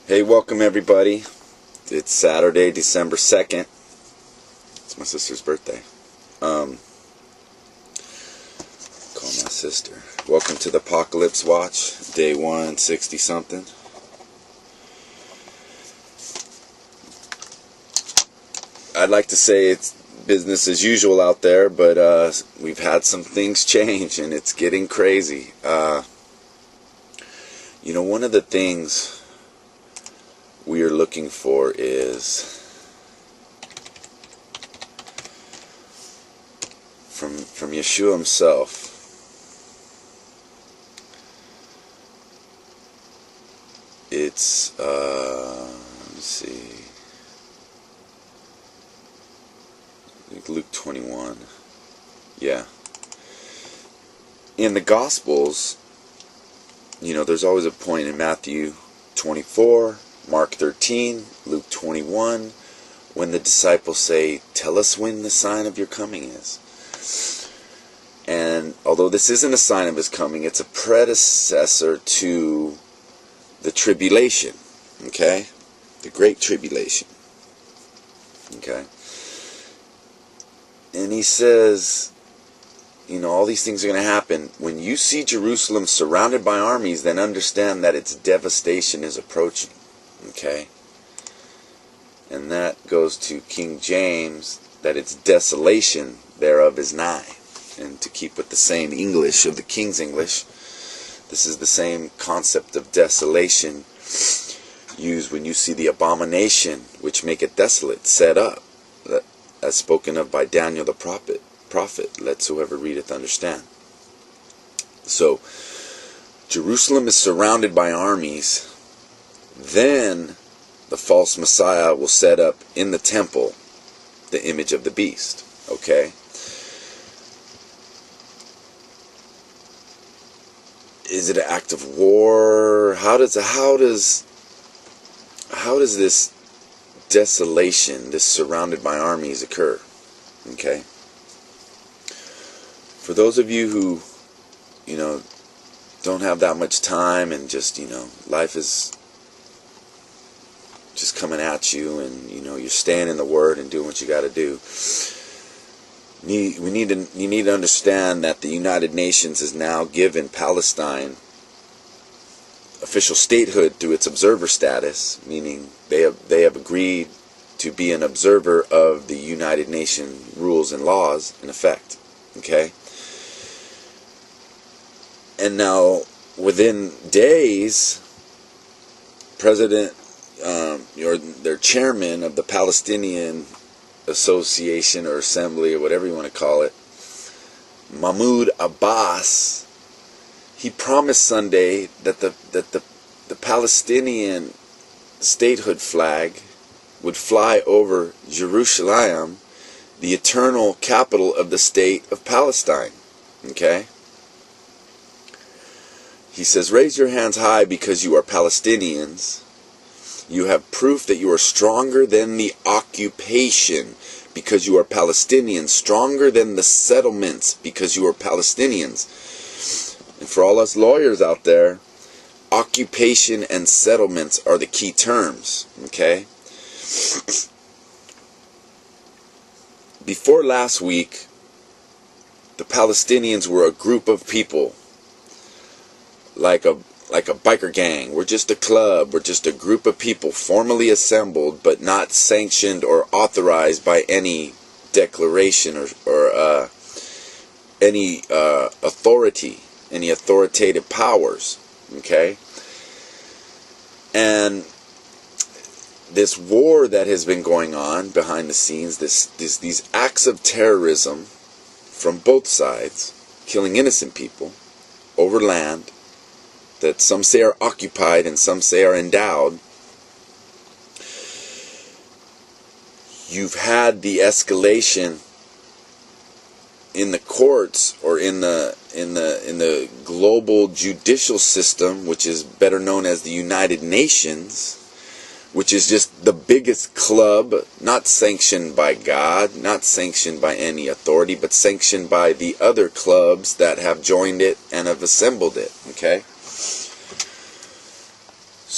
Hey, welcome everybody. It's Saturday, December 2nd. It's my sister's birthday. Call my sister. Welcome to the Apocalypse Watch, day 160 something. I'd like to say it's business as usual out there, but we've had some things change and it's getting crazy. One of the things we are looking for is from Yeshua himself. It's let me see, I think Luke 21. Yeah, in the Gospels, there's always a point in Matthew 24, Mark 13, Luke 21, when the disciples say, "Tell us when the sign of your coming is." And although this isn't a sign of his coming, it's a predecessor to the tribulation, okay? The Great Tribulation, okay? And he says, all these things are going to happen. When you see Jerusalem surrounded by armies, then understand that its devastation is approaching. Okay? And that goes to King James, that its desolation thereof is nigh. And to keep with the same English of the King's English, this is the same concept of desolation used when you see the abomination which maketh desolate set up, as spoken of by Daniel the prophet. Let whoever readeth understand. So Jerusalem is surrounded by armies. Then the false Messiah will set up in the temple the image of the beast. Okay? Is it an act of war? How does this desolation, this surrounded by armies, occur? Okay? For those of you who, don't have that much time and just, life is just coming at you and, you're staying in the Word and doing what you got to do. You need to understand that the United Nations has now given Palestine official statehood through its observer status, meaning they have agreed to be an observer of the United Nations rules and laws in effect. Okay? And now, within days, President, or their chairman of the Palestinian Association or Assembly or whatever you want to call it, Mahmoud Abbas, he promised Sunday that the Palestinian statehood flag would fly over Jerusalem, the eternal capital of the state of Palestine. Okay? He says, "Raise your hands high because you are Palestinians. You have proof that you are stronger than the occupation because you are Palestinians, stronger than the settlements because you are Palestinians." And for all us lawyers out there, occupation and settlements are the key terms. Okay? Before last week, the Palestinians were a group of people, like a biker gang. We're just a club. We're just a group of people formally assembled, but not sanctioned or authorized by any declaration or any authority, any authoritative powers. Okay? And this war that has been going on behind the scenes, these acts of terrorism from both sides, killing innocent people over land that some say are occupied and some say are endowed. You've had the escalation in the courts or in the global judicial system, which is better known as the United Nations, which is just the biggest club, not sanctioned by God, not sanctioned by any authority, but sanctioned by the other clubs that have joined it and have assembled it. Okay?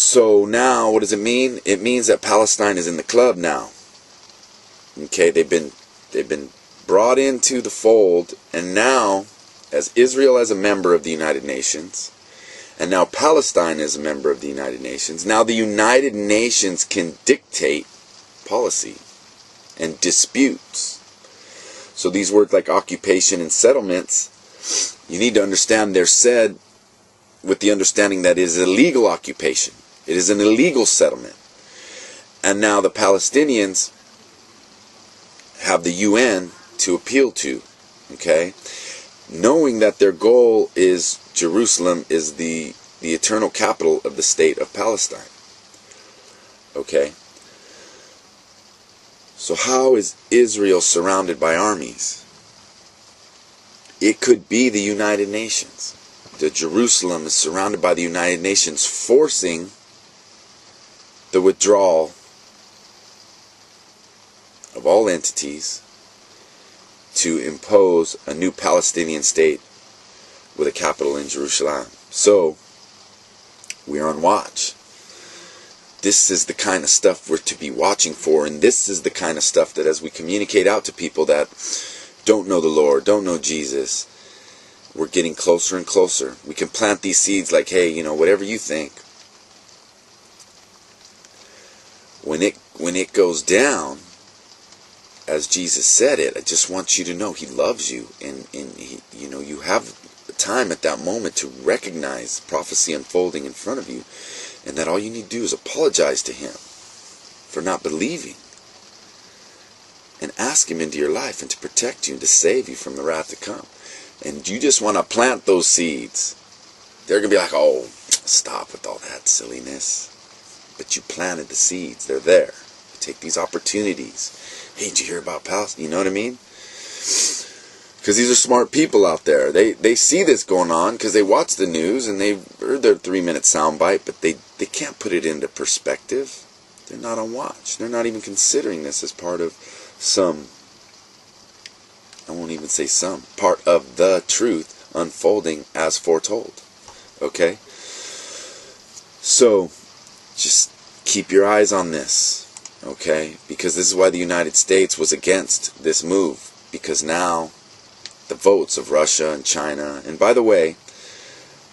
So now, what does it mean? It means that Palestine is in the club now. Okay, they've been brought into the fold, and now, as Israel as a member of the United Nations, and now Palestine is a member of the United Nations, now the United Nations can dictate policy and disputes. So these words like occupation and settlements, you need to understand they're said with the understanding that it is a legal occupation. It is an illegal settlement. And now the Palestinians have the UN to appeal to, okay? Knowing that their goal is Jerusalem is the eternal capital of the state of Palestine. Okay? So how is Israel surrounded by armies? It could be the United Nations. That Jerusalem is surrounded by the United Nations, forcing the withdrawal of all entities to impose a new Palestinian state with a capital in Jerusalem. So, we are on watch. This is the kind of stuff we're to be watching for, and this is the kind of stuff that as we communicate out to people that don't know the Lord, don't know Jesus, we're getting closer and closer. We can plant these seeds like, hey, you know, whatever you think, when it goes down, as Jesus said it, I just want you to know He loves you, and He, you know, you have time at that moment to recognize prophecy unfolding in front of you, and that all you need to do is apologize to Him for not believing, and ask Him into your life and to protect you and to save you from the wrath to come. And you just want to plant those seeds. They're going to be like, oh, stop with all that silliness. But you planted the seeds. They're there. You take these opportunities. Hey, did you hear about Palestine? You know what I mean? Because these are smart people out there. They see this going on because they watch the news and they've heard their 3-minute soundbite, but they can't put it into perspective. They're not on watch. They're not even considering this as part of some, I won't even say some, part of the truth unfolding as foretold. Okay? So, just keep your eyes on this. Okay? Because this is why the United States was against this move. Because now, the votes of Russia and China, and by the way,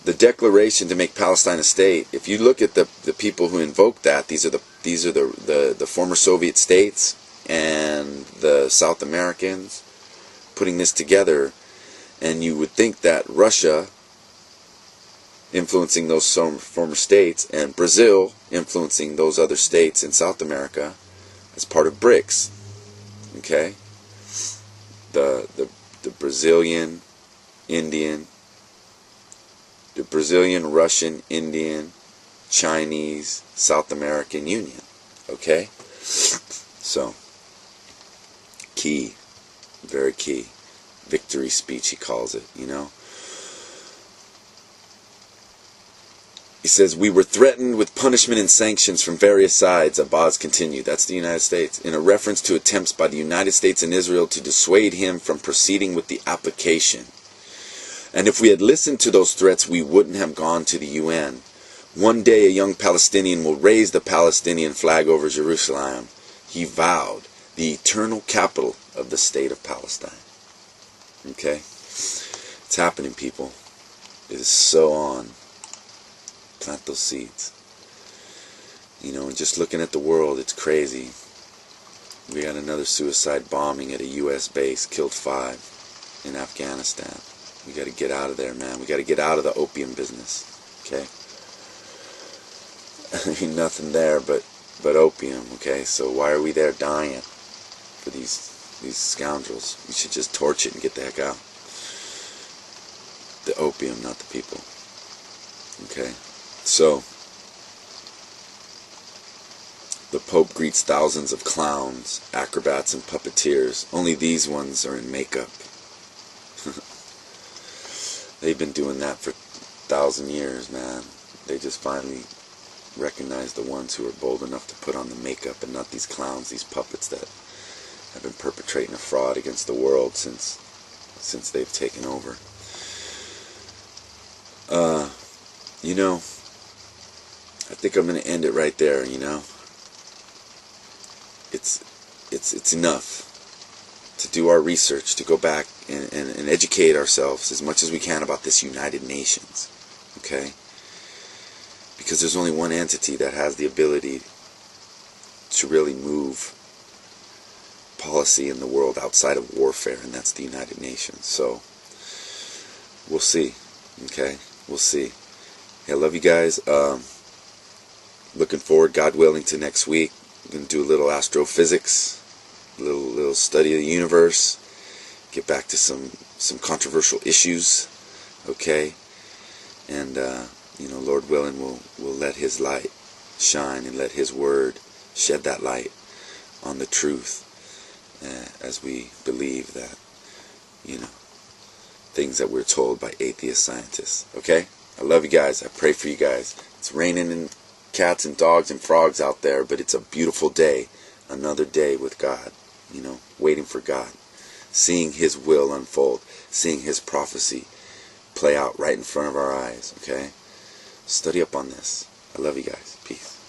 the declaration to make Palestine a state, if you look at the people who invoked that, these are the former Soviet states and the South Americans putting this together, and you would think that Russia influencing those former states and Brazil influencing those other states in South America as part of BRICS. Okay? The Brazilian, Indian, the Brazilian, Russian, Indian, Chinese, South American Union. Okay? So, key, very key. Victory speech, he calls it, you know. He says, we were threatened with punishment and sanctions from various sides, Abbas continued, that's the United States, in a reference to attempts by the United States and Israel to dissuade him from proceeding with the application. And if we had listened to those threats, we wouldn't have gone to the UN. One day a young Palestinian will raise the Palestinian flag over Jerusalem. He vowed, the eternal capital of the state of Palestine. Okay? It's happening, people. It is so on. Plant those seeds. You know, and just looking at the world, it's crazy. We had another suicide bombing at a U.S. base, killed 5 in Afghanistan. We got to get out of there, man. We got to get out of the opium business. Okay? I mean, nothing there but opium, okay? So why are we there dying for these scoundrels? We should just torch it and get the heck out. The opium, not the people. Okay? So, the Pope greets thousands of clowns, acrobats, and puppeteers. Only these ones are in makeup. They've been doing that for 1,000 years, man. They just finally recognize the ones who are bold enough to put on the makeup and not these clowns, these puppets that have been perpetrating a fraud against the world since they've taken over. You know, I I think I'm going to end it right there, you know. It's enough to do our research, to go back and educate ourselves as much as we can about this United Nations, okay? Because there's only one entity that has the ability to really move policy in the world outside of warfare, and that's the United Nations. So we'll see, okay? We'll see. Hey, I love you guys. Looking forward, God willing, to next week. I'm going to do a little astrophysics, a little study of the universe, get back to some controversial issues, okay? And you know, Lord willing, we'll let His light shine and let His word shed that light on the truth, as we believe that, you know, things that we're told by atheist scientists. Okay? I love you guys. I pray for you guys. It's raining and cats and dogs and frogs out there, but it's a beautiful day. Another day with God, you know, waiting for God, seeing His will unfold, seeing His prophecy play out right in front of our eyes. Okay? Study up on this. I love you guys. Peace.